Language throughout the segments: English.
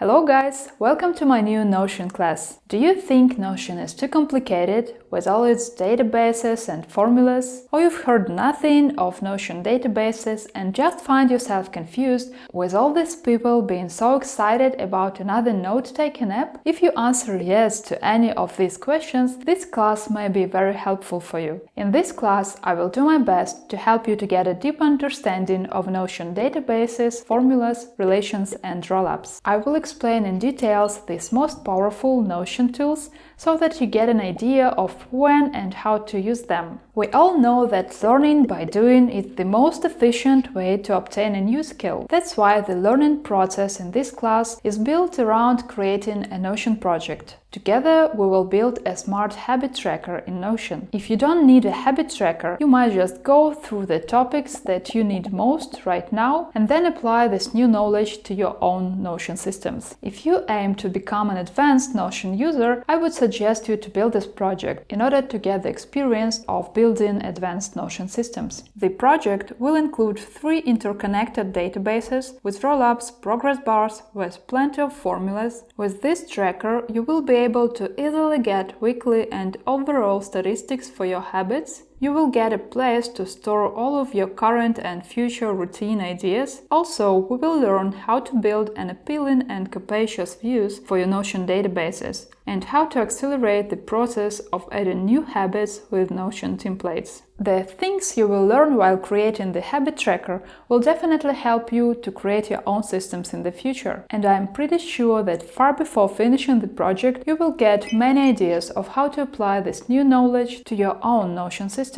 Hello guys, welcome to my new Notion class. Do you think Notion is too complicated with all its databases and formulas? Or you've heard nothing of Notion databases and just find yourself confused with all these people being so excited about another note-taking app? If you answer yes to any of these questions, this class may be very helpful for you. In this class, I will do my best to help you to get a deep understanding of Notion databases, formulas, relations and rollups. I will explain in details these most powerful Notion tools so that you get an idea of when and how to use them. We all know that learning by doing is the most efficient way to obtain a new skill. That's why the learning process in this class is built around creating a Notion project. Together, we will build a smart habit tracker in Notion. If you don't need a habit tracker, you might just go through the topics that you need most right now and then apply this new knowledge to your own Notion systems. If you aim to become an advanced Notion user, I would suggest you to build this project in order to get the experience of building advanced Notion systems. The project will include 3 interconnected databases with rollups, progress bars, with plenty of formulas. With this tracker, you will be able to easily get weekly and overall statistics for your habits. You will get a place to store all of your current and future routine ideas. Also, we will learn how to build an appealing and capacious views for your Notion databases and how to accelerate the process of adding new habits with Notion templates. The things you will learn while creating the habit tracker will definitely help you to create your own systems in the future. And I'm pretty sure that far before finishing the project, you will get many ideas of how to apply this new knowledge to your own Notion systems.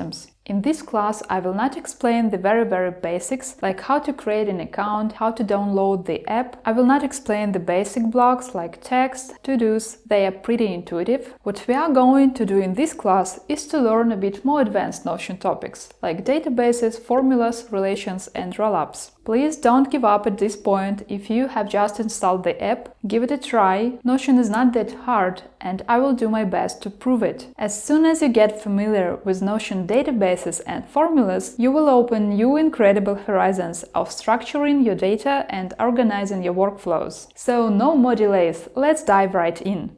In this class, I will not explain the very basics, like how to create an account, how to download the app. I will not explain the basic blocks like text, to-dos. They are pretty intuitive. What we are going to do in this class is to learn a bit more advanced Notion topics, like databases, formulas, relations and rollups. Please don't give up at this point. If you have just installed the app, give it a try. Notion is not that hard and I will do my best to prove it. As soon as you get familiar with Notion databases and formulas, you will open new incredible horizons of structuring your data and organizing your workflows. So no more delays, let's dive right in.